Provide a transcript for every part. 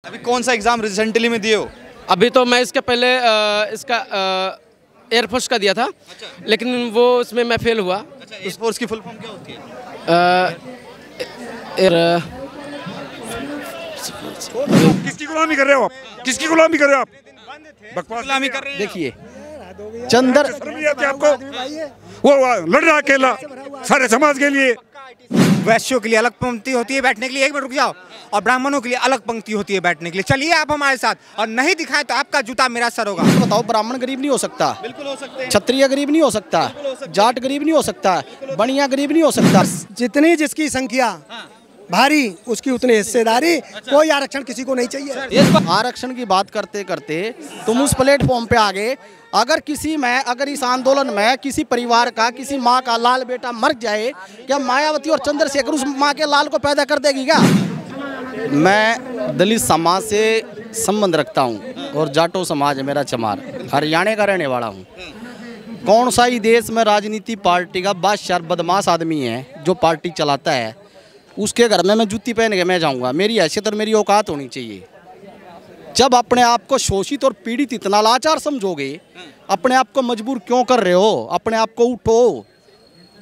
अभी कौन सा एग्जाम रिसेंटली में दिए हो? अभी तो मैं इसके पहले इसका एयरफोर्स का दिया था। अच्छा। लेकिन वो उसमें मैं फेल हुआ। अच्छा, एयरफोर्स की फुल फॉर्म क्या होती है? किसकी गुलामी कर रहे हो आप? किसकी गुलामी कर रहे हो आप? बकवास गुलामी कर रहे हैं। देखिए चंदर आपको वो लड़ रहा अकेला सारे समाज के लिए। वैश्यों के लिए अलग पंक्ति होती है बैठने के लिए, एक मिनट रुक जाओ, और ब्राह्मणों के लिए अलग पंक्ति होती है बैठने के लिए। चलिए आप हमारे साथ, और नहीं दिखाए तो आपका जूता मेरा सर होगा। बताओ, ब्राह्मण गरीब नहीं हो सकता? बिल्कुल हो सकते हैं। क्षत्रिय गरीब नहीं हो सकता? जाट गरीब नहीं हो सकता? बनिया गरीब नहीं हो सकता? जितनी जिसकी संख्या भारी उसकी उतनी हिस्सेदारी। कोई आरक्षण किसी को नहीं चाहिए। आरक्षण की बात करते करते तुम उस प्लेटफॉर्म पे आ गए। अगर इस आंदोलन में किसी परिवार का, किसी माँ का लाल बेटा मर जाए, क्या मायावती और चंद्रशेखर उस माँ के लाल को पैदा कर देगी क्या? मैं दलित समाज से संबंध रखता हूँ और जाटो समाज है मेरा चमार, हरियाणा का रहने वाला हूँ। कौन सा ही देश में राजनीति पार्टी का बादशाह बदमाश आदमी है जो पार्टी चलाता है, उसके घर में मैं जूती पहन के मैं जाऊंगा। मेरी हैसियत और मेरी औकात होनी चाहिए। जब अपने आप को शोषित और पीड़ित इतना लाचार समझोगे, अपने आप को मजबूर क्यों कर रहे हो? अपने आप को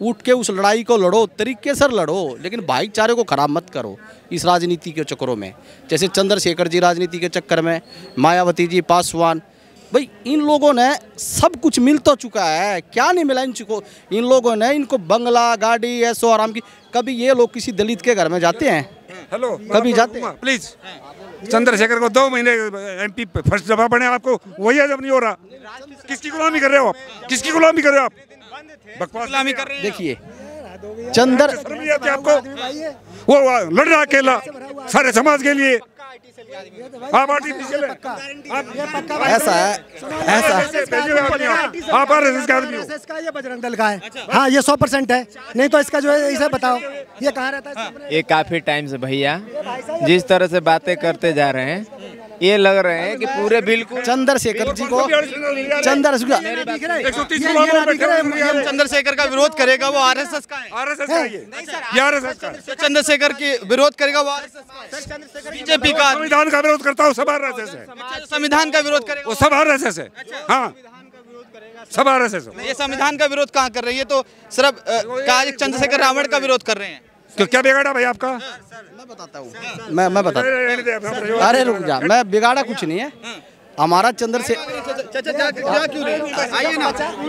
उठ के उस लड़ाई को लड़ो, तरीके से लड़ो, लेकिन भाईचारे को खराब मत करो इस राजनीति के चक्करों में। जैसे चंद्रशेखर जी राजनीति के चक्कर में, मायावती जी, पासवान, भाई इन लोगों ने सब कुछ मिल तो चुका है, क्या नहीं मिला इन लोगों ने? इनको बंगला, गाड़ी, ऐसो आराम की। कभी ये लोग किसी दलित के घर में जाते हैं? हेलो, कभी जाते हैं? प्लीज, चंद्रशेखर को 2 महीने MP फर्स्ट दफा बने, आपको वही जब नहीं हो रहा। किसकी गुलामी कर रहे हो आप? किसकी गुलामी कर रहे हो आप? बकवास गुलामी कर रहे हैं। देखिए चंद्र आपको वो लड़ रहा अकेला सारे समाज के लिए। आप आर्टिफिशियल ऐसा है, आप RSS का आदमी हो। का ये बजरंग दल का है। हाँ, ये 100% है। नहीं तो इसका जो है, इसे बताओ ये कहाँ रहता है? ये काफी टाइम से भैया जिस तरह से बातें करते जा रहे हैं, ये लग रहे हैं कि पूरे बिल्कुल चंद्रशेखर जी को चंद्रशेखर का विरोध करेगा वो RSS का है। RSS का ये RSS का चंद्रशेखर की विरोध करेगा वो RSS का। बीजेपी का संविधान का विरोध करता हूँ, सब RSS है। संविधान का विरोध करेगा वो सब RSS है। हाँ, सब RSS है। ये संविधान का विरोध कहाँ कर रही है? तो सिर्फ चंद्रशेखर रावण का विरोध कर रहे हैं। क्या बिगाड़ा भाई आपका? मैं बताता हूँ, मैं बताता हूँ। अरे रुक जा, मैं बिगाड़ा कुछ नहीं है। हमारा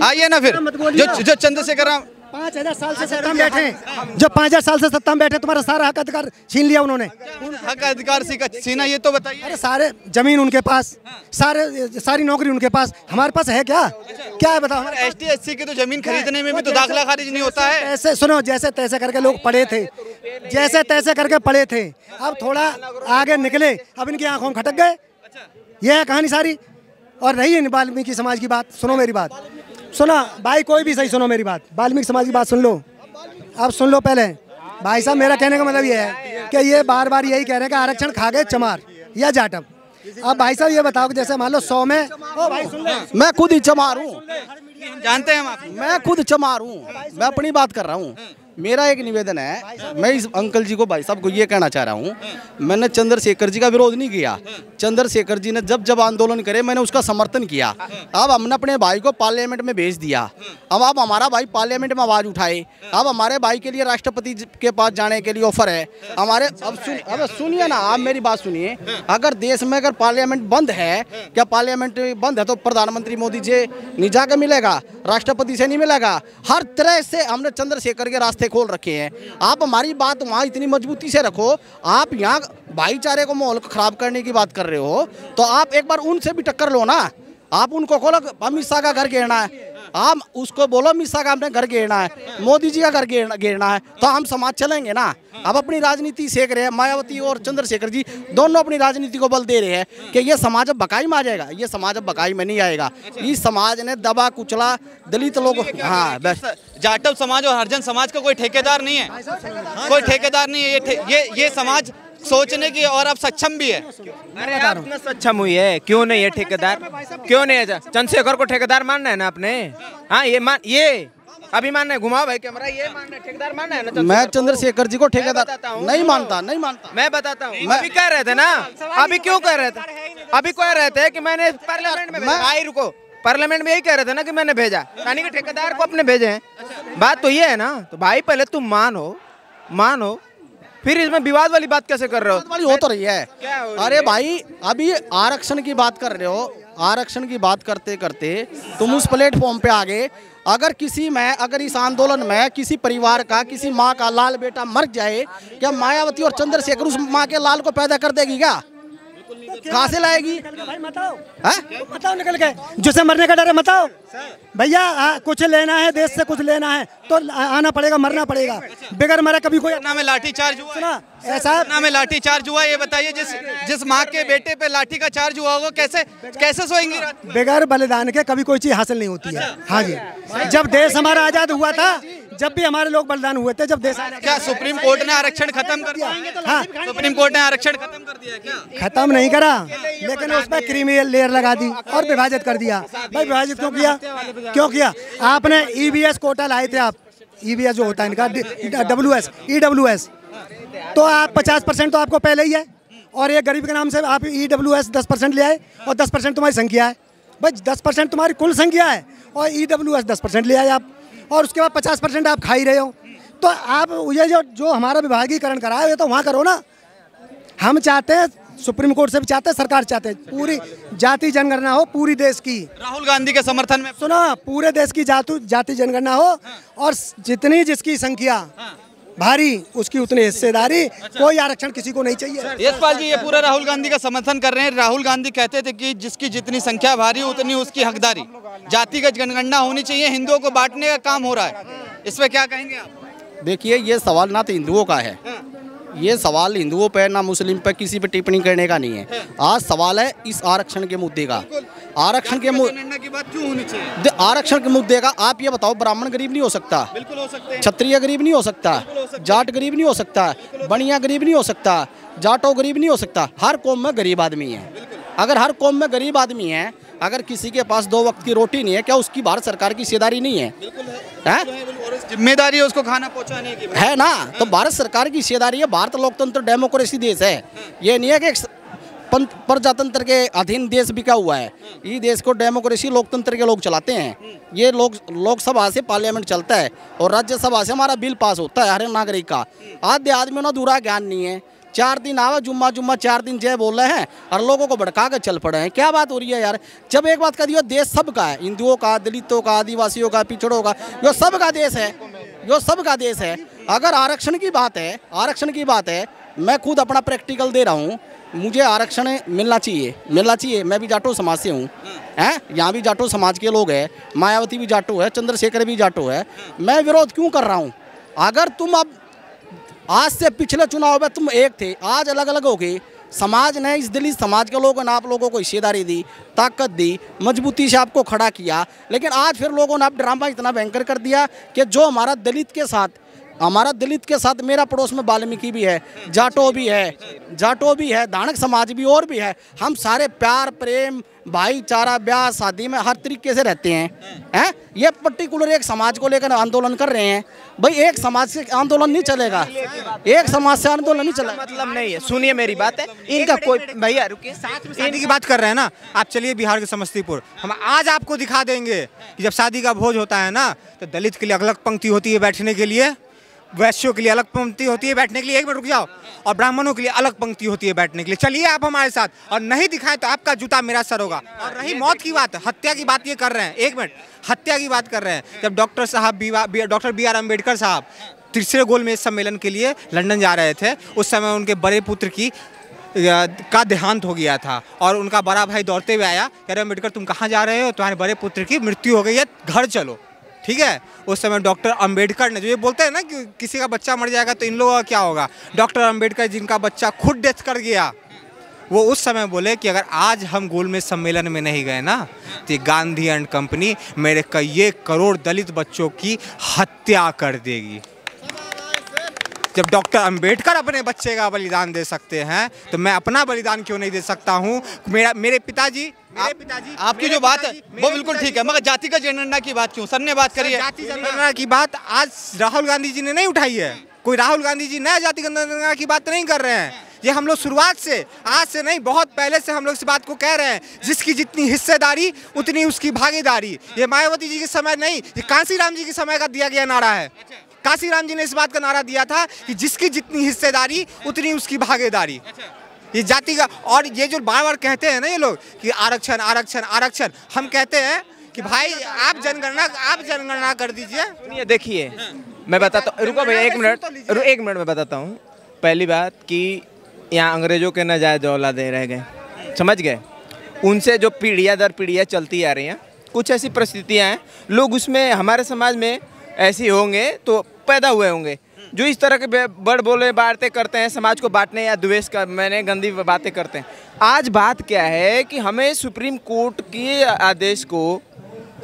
आइए ना फिर। जो चंद्रशेखर 5000 साल से सत्ता में बैठे, जो 5000 साल से सत्ता में बैठे, तुम्हारा सारा हक अधिकार छीन लिया उन्होंने। हक अधिकार छीना, ये तो बताइए। अरे सारे जमीन उनके पास, सारी नौकरी उनके पास, हमारे पास है क्या? क्या है बताओ? ST SC की तो जमीन खरीदने में भी तो दाखिला खारिज नहीं होता है। ऐसे सुनो, जैसे तैसे करके लोग पढ़े थे, जैसे तैसे करके पढ़े थे, अब थोड़ा आगे निकले, अब इनकी आंखों में खटक गए। यह है कहानी सारी। और रही वाल्मीकि समाज की बात, सुनो मेरी बात, सुना भाई, कोई भी सही सुनो मेरी बात, वाल्मीकि समाज की बात सुन लो। अब सुन लो पहले भाई साहब, मेरा कहने का मतलब ये है कि ये बार बार यही कह रहे हैं कि आरक्षण खा गए चमार या जाटव। अब भाई साहब ये बताओ कि जैसे मान लो 100 में, ओ भाई सुन ले, मैं खुद ही चमार हूँ, जानते हैं हम, मैं खुद चमार हूँ, मैं अपनी बात कर रहा हूँ। मेरा एक निवेदन है, मैं इस अंकल जी को, भाई साहब को ये कहना चाह रहा हूँ, मैंने चंद्रशेखर जी का विरोध नहीं किया। चंद्रशेखर जी ने जब आंदोलन करे, मैंने उसका समर्थन किया। अब हमने अपने भाई को पार्लियामेंट में भेज दिया। अब हमारा भाई पार्लियामेंट में आवाज़ उठाए। अब हमारे भाई के लिए राष्ट्रपति के पास जाने के लिए ऑफर है हमारे। अब सुनिए ना, आप मेरी बात सुनिए। अगर देश में अगर पार्लियामेंट बंद है, क्या पार्लियामेंट बंद है तो प्रधानमंत्री मोदी जी नहीं जाकर मिलेगा, राष्ट्रपति से नहीं मिलेगा? हर तरह से हमने चंद्रशेखर के रास्ते खोल रखे हैं। आप हमारी बात वहाँ इतनी मजबूती से रखो। आप यहाँ भाईचारे को, माहौल को खराब करने की बात कर रहे हो, तो आप एक बार उनसे भी टक्कर लो ना। आप उनको खोलो, अमित शाह का घर घेरना है, आप उसको बोलो अमित शाह का अपने घर घेरना है, मोदी जी का घर घेरना है, तो हम समाज चलेंगे ना। अब अपनी राजनीति सेक रहे हैं, मायावती और चंद्रशेखर जी दोनों अपनी राजनीति को बल दे रहे हैं कि ये समाज अब बकाई में आ जाएगा। ये समाज अब बकाई में नहीं आएगा। इस समाज ने दबा कुचला दलित लोग। हाँ, जाटव समाज और हरिजन समाज का कोई ठेकेदार नहीं है, कोई ठेकेदार नहीं है। ये समाज सोचने की और अब सक्षम भी है। अरे आपने सक्षम हुई है, क्यों नहीं है ठेकेदार? क्यों नहीं है? चंद्रशेखर को ठेकेदार मानना है ना आपने? हाँ, ये अभी मानना है, घुमाओ भाई कैमरा, ये मानना है, ठेकेदार मानना है ना? मैं चंद्रशेखर जी को ठेकेदार नहीं मानता, नहीं मानता। मैं बताता हूँ, अभी कह रहे थे ना, अभी क्यों कह रहे थे, अभी कह रहे थे कि मैंने पार्लियामेंट में भाई रुको, पार्लियामेंट में यही कह रहे थे ना कि मैंने भेजा, यानी कि ठेकेदार को अपने भेजे हैं। बात तो ये है ना, तो भाई पहले तुम मानो, फिर इसमें विवाद वाली बात कैसे कर रहे हो? वाली हो तो रही है। अरे भाई अभी आरक्षण की बात कर रहे हो, आरक्षण की बात करते करते तुम उस प्लेटफॉर्म पे आ गए। अगर इस आंदोलन में किसी परिवार का, किसी माँ का लाल बेटा मर जाए, क्या मायावती और चंद्रशेखर उस माँ के लाल को पैदा कर देगी क्या? कहाँ से लाएगी? बताओ निकल के, जिसे मरने का डर है बताओ भैया। कुछ लेना है, देश से कुछ लेना है तो आना पड़ेगा, मरना पड़ेगा, बगैर मरे कभी कोई नाम लाठी चार्ज हुआ। सुना ऐसा नाम लाठी चार्ज हुआ, ये बताइए जिस माँ के बेटे पे लाठी का चार्ज हुआ होगा कैसे सोएंगी रात में? बगैर बलिदान के कभी कोई चीज हासिल नहीं होती है। हाँ जी, जब देश हमारा आजाद हुआ था, जब भी हमारे लोग बलिदान हुए थे, जब देश क्या सुप्रीम कोर्ट ने आरक्षण खत्म कर दिया? हाँ, सुप्रीम कोर्ट ने आरक्षण खत्म कर दिया क्या? खत्म नहीं करा, लेकिन उस पर क्रीमी लेयर लगा दी और विभाजित कर दिया। भाई विभाजित क्यों किया? आपने ईबीएस कोटा लाए थे, आप ईबीएस जो होता है इनका ईडब्ल्यूएस, तो आप 50% तो आपको पहले ही है, और एक गरीब के नाम से आप ईडब्ल्यूएस 10% ले आए, और 10% तुम्हारी संख्या है। भाई 10% तुम्हारी कुल संख्या है और ईडब्ल्यूएस 10% ले आए आप, और उसके बाद 50% आप खा ही रहे हो। तो आप ये जो हमारा विभागीकरण करा है, ये तो वहाँ करो ना। हम चाहते हैं, सुप्रीम कोर्ट से भी चाहते हैं, सरकार चाहते हैं पूरी जाति जनगणना हो पूरी देश की। राहुल गांधी के समर्थन में सुनो, पूरे देश की जाति जनगणना हो, और जितनी जिसकी संख्या भारी उसकी उतनी हिस्सेदारी। कोई आरक्षण किसी को नहीं चाहिए। यशपाल जी, ये पूरा राहुल गांधी का समर्थन कर रहे हैं। राहुल गांधी कहते थे कि जिसकी जितनी संख्या भारी उतनी उसकी हकदारी, जातिगत जनगणना होनी चाहिए, हिंदुओं को बांटने का काम हो रहा है, इस पे क्या कहेंगे आप? देखिए, ये सवाल ना तो हिंदुओं का है, ये सवाल हिंदुओं पे ना मुस्लिम पे किसी पे टिप्पणी करने का नहीं है। आज सवाल है इस आरक्षण के मुद्दे का। आरक्षण के की बात क्यों होनी चाहिए? आरक्षण के मुद्दे का आप ये बताओ, ब्राह्मण गरीब नहीं हो सकता, बिल्कुल हो सकते हैं। क्षत्रिय गरीब नहीं हो सकता, जाट गरीब नहीं हो सकता, बनिया गरीब नहीं हो सकता, जाटो गरीब नहीं हो सकता। हर कौम में गरीब आदमी है। अगर हर कौम में गरीब आदमी है, अगर किसी के पास 2 वक्त की रोटी नहीं है, क्या उसकी भारत सरकार की हिस्सेदारी नहीं है? जिम्मेदारी है उसको खाना पहुंचाने की, है ना? तो भारत सरकार की हिस्सेदारी है। भारत लोकतंत्र डेमोक्रेसी देश है, ये नहीं है कि प्रजातंत्र के अधीन देश बिका हुआ है। ये देश को डेमोक्रेसी लोकतंत्र के लोग चलाते हैं। ये लोकसभा से पार्लियामेंट चलता है और राज्यसभा से हमारा बिल पास होता है हर नागरिक का। आधे आदमियों ना दूरा ज्ञान नहीं है। 4 दिन आवा जुम्मा 4 दिन जय बोल रहे हैं और लोगों को भड़का कर चल पड़े हैं। क्या बात हो रही है यार? जब एक बात कह दियो, देश सबका है, हिंदुओं का, दलितों का, आदिवासियों का, पिछड़ों का, यो सबका देश है, यो सबका देश है। अगर आरक्षण की बात है, मैं खुद अपना प्रैक्टिकल दे रहा हूँ। मुझे आरक्षण मिलना चाहिए। मैं भी जाटो समाज से हूँ, यहाँ भी जाटो समाज के लोग हैं, मायावती भी जाटो है, चंद्रशेखर भी जाटो है। मैं विरोध क्यों कर रहा हूँ? अगर तुम अब आज से पिछले चुनाव में तुम एक थे, आज अलग अलग हो गए। समाज ने, इस दलित समाज के लोगों ने आप लोगों को हिस्सेदारी दी, ताकत दी, मजबूती से आपको खड़ा किया। लेकिन आज फिर लोगों ने अब ड्रामा इतना भयंकर कर दिया कि जो हमारा दलित के साथ मेरा पड़ोस में वाल्मीकि भी है, जाटो भी है, दानक समाज भी और भी है। हम सारे प्यार प्रेम भाईचारा ब्याह शादी में हर तरीके से रहते हैं। ये पर्टिकुलर एक समाज को लेकर आंदोलन कर रहे हैं। भाई एक समाज से आंदोलन नहीं चलेगा, एक समाज से आंदोलन नहीं चलेगा। मतलब नहीं है। सुनिए मेरी बात है, इनका कोई भैया रुकिए, शादी की बात कर रहे हैं ना आप। चलिए बिहार के समस्तीपुर, हम आज आपको दिखा देंगे कि जब शादी का भोज होता है ना, तो दलित के लिए अलग पंक्ति होती है बैठने के लिए, वैश्यों के लिए अलग पंक्ति होती है बैठने के लिए, 1 मिनट रुक जाओ, और ब्राह्मणों के लिए अलग पंक्ति होती है बैठने के लिए। चलिए आप हमारे साथ, और नहीं दिखाएं तो आपका जूता मेरा सर होगा। और रही मौत की बात, हत्या की बात ये कर रहे हैं, 1 मिनट, हत्या की बात कर रहे हैं। जब डॉक्टर बी आर अम्बेडकर साहब तीसरे गोलमेज सम्मेलन के लिए लंदन जा रहे थे, उस समय उनके बड़े पुत्र का देहांत हो गया था, और उनका बड़ा भाई दौड़ते हुए आया, कह रहे अम्बेडकर तुम कहाँ जा रहे हो? तुम्हारे बड़े पुत्र की मृत्यु हो गई है, घर चलो। ठीक है, उस समय डॉक्टर अंबेडकर ने, जो ये बोलते हैं ना कि किसी का बच्चा मर जाएगा तो इन लोगों का क्या होगा, डॉक्टर अंबेडकर जिनका बच्चा खुद डेथ कर गया, वो उस समय बोले कि अगर आज हम गोलमेज सम्मेलन में नहीं गए ना, तो गांधी एंड कंपनी मेरे कई करोड़ दलित बच्चों की हत्या कर देगी। जब डॉक्टर अंबेडकर अपने बच्चे का बलिदान दे सकते हैं तो मैं अपना बलिदान क्यों नहीं दे सकता हूँ। मेरे पिताजी आपकी जो बात है वो बिल्कुल ठीक है, मगर जातिगत जनगणना की बात क्यों सर ने बात करी है? जाति जनगणना की बात आज राहुल गांधी जी ने नहीं उठाई है। कोई राहुल गांधी जी नया जाति जनगणना की बात नहीं कर रहे हैं। ये हम लोग शुरुआत से, आज से नहीं, बहुत पहले से हम लोग इस बात को कह रहे हैं। जिसकी जितनी हिस्सेदारी उतनी उसकी भागीदारी। ये मायावती जी के समय नहीं, ये कांसीराम जी के समय का दिया गया नारा है। कांसीराम जी ने इस बात का नारा दिया था कि जिसकी जितनी हिस्सेदारी उतनी उसकी भागीदारी। ये जाति का, और ये जो बार बार कहते हैं ना ये लोग कि आरक्षण आरक्षण आरक्षण, हम कहते हैं कि भाई आप जनगणना कर दीजिए। देखिए मैं बताता हूँ, रुको भैया एक मिनट में बताता हूँ। पहली बात कि यहाँ अंग्रेजों के नाजायज औलादे रह गए, समझ गए, उनसे जो पीढ़ियाँ दर पीढ़ियाँ चलती आ रही हैं, कुछ ऐसी परिस्थितियाँ हैं, लोग उसमें हमारे समाज में ऐसे होंगे तो पैदा हुए होंगे जो इस तरह के बड़ बोले बातें करते हैं, समाज को बांटने या द्वेष का मैंने गंदी बातें करते हैं। आज बात क्या है कि हमें सुप्रीम कोर्ट के आदेश को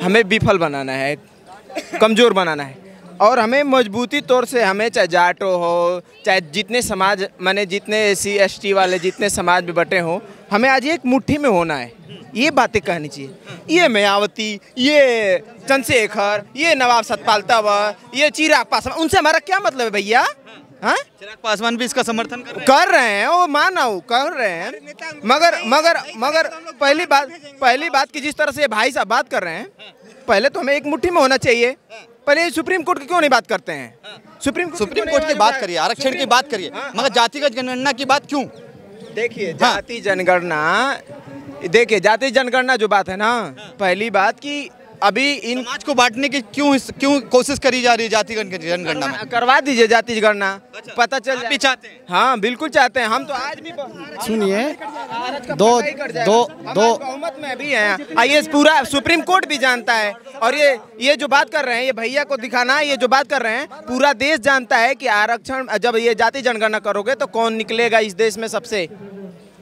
हमें विफल बनाना है, कमज़ोर बनाना है, और हमें मजबूती तौर से हमें चाहे जाटो हो, चाहे जितने समाज माने जितने SC ST वाले जितने समाज में बटे हों, हमें आज एक मुट्ठी में होना है। ये बातें कहनी चाहिए। ये मायावती, ये चंद्रशेखर, ये नवाब सतपाल तंवर, ये चिराग पासवान, उनसे हमारा क्या मतलब है भैया? हाँ, चिराग पासवान भी इसका समर्थन कर रहे हैं, वो माना कर रहे हैं, मगर पहली बात कि जिस तरह से भाई साहब बात कर रहे हैं, पहले तो हमें एक मुट्ठी में होना चाहिए। पहले सुप्रीम कोर्ट की क्यों नहीं बात करते हैं? सुप्रीम कोर्ट की बात करिए, आरक्षण की बात करिए, मगर जातिगत जनगणना की बात क्यों? देखिए जाति जनगणना जो बात है ना, पहली बात कि अभी इन समाज को बांटने की क्यों कोशिश करी जा रही है जातिगत जनगणना में? करवा दीजिए जाति जनगणना, पता चल जाए। चाहते हैं? हाँ बिल्कुल चाहते हैं हम तो। आज भी सुनिए, बहुमत में भी है, ये पूरा सुप्रीम कोर्ट भी जानता है। और ये जो बात कर रहे हैं, ये भैया को दिखाना, ये जो बात कर रहे हैं पूरा देश जानता है कि आरक्षण जब ये जाति जनगणना करोगे तो कौन निकलेगा इस देश में सबसे,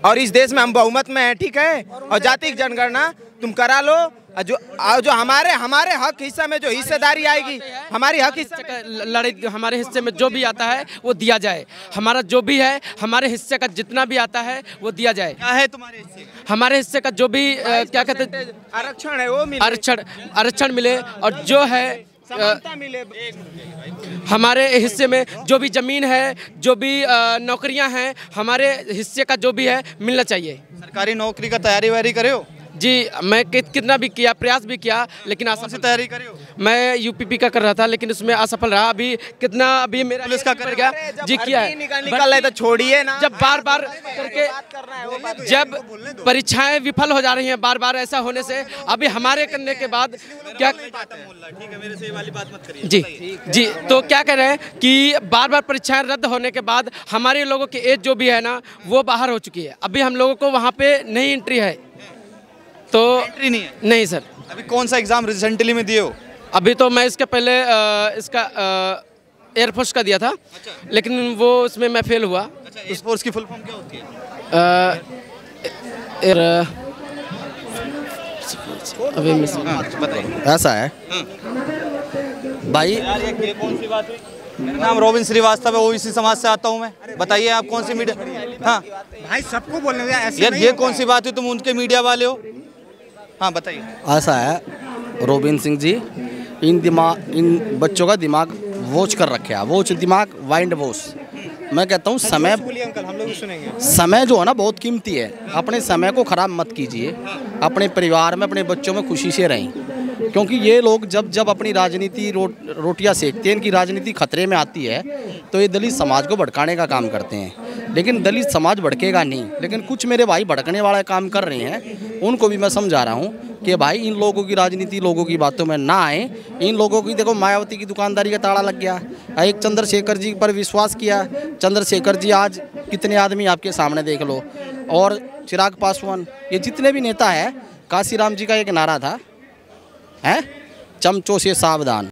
और इस देश में हम बहुमत में हैं, ठीक है। और जाति जनगणना तुम करा लो, जो हमारे हक हिस्सा में जो हिस्सेदारी आएगी, हमारी हक हिस्से हमारे हिस्से में जो भी आता है वो दिया जाए। हमारा जो भी है, हमारे हिस्से का जितना भी आता है वो दिया जाए। क्या है तुम्हारे हिस्से? हमारे हिस्से का जो भी क्या कहते हैं आरक्षण है वो मिले, आरक्षण मिले, और जो है मिले। हमारे हिस्से में जो भी जमीन है, जो भी नौकरियां हैं, हमारे हिस्से का जो भी है मिलना चाहिए। सरकारी नौकरी का तैयारी वैयारी करे हो? जी मैं कितना भी किया, प्रयास भी किया, लेकिन असफल। तैयारी करे हो? मैं UPP का कर रहा था लेकिन उसमें असफल रहा। अभी मेरा पुलिस का कर गया जी, किया है। निकल तो छोड़िए ना, जब बार करके जब परीक्षाएं विफल हो जा रही हैं, बार ऐसा होने से अभी हमारे करने के बाद क्या, ठीक है मेरे से ये वाली बात मत करिए। जी तो क्या कह रहे हैं कि बार परीक्षाएं रद्द होने के बाद हमारे लोगों की एज जो भी है ना वो बाहर हो चुकी है। अभी हम लोगों को वहाँ पे नई एंट्री है, तो एंट्री नहीं है? नहीं सर। अभी कौन सा एग्जाम रिसेंटली में दिए हो? अभी तो मैं इसके पहले इसका एयरफोर्स का दिया था। अच्छा। लेकिन वो उसमें मैं फेल हुआ। अच्छा, एयरफोर्स की फुल फॉर्म क्या होती है? अभी बताइए। ऐसा है भाई, ये कौन सी बात हुई? मेरा नाम रोबिन श्रीवास्तव है, ओबीसी समाज से आता हूँ मैं। बताइए आप कौन सी मीडिया? हाँ भाई सबको बोलने दे, ऐसे यार नहीं ये होता कौन सी बात हुई? तुम उनके मीडिया वाले हो? हाँ बताइए। ऐसा है रोबिन सिंह जी, इन बच्चों का दिमाग वॉच कर रखे है, वॉच दिमाग, वाइंड वॉश। मैं कहता हूँ समय, अंकल हम लोग भी सुनेंगे। समय जो है ना बहुत कीमती है। अपने समय को खराब मत कीजिए, अपने परिवार में अपने बच्चों में खुशी से रहें, क्योंकि ये लोग जब अपनी राजनीति रोटियां सेकते हैं, इनकी राजनीति खतरे में आती है तो ये दलित समाज को भड़काने का काम करते हैं। लेकिन दलित समाज भड़केगा नहीं, लेकिन कुछ मेरे भाई भड़कने वाला काम कर रहे हैं, उनको भी मैं समझा रहा हूँ कि भाई इन लोगों की राजनीति लोगों की बातों में ना आए। इन लोगों की देखो मायावती की दुकानदारी का ताला लग गया, एक चंद्रशेखर जी पर विश्वास किया, चंद्रशेखर जी आज कितने आदमी आपके सामने देख लो, और चिराग पासवान, ये जितने भी नेता है, काशीराम जी का एक नारा था, है चमचों से सावधान।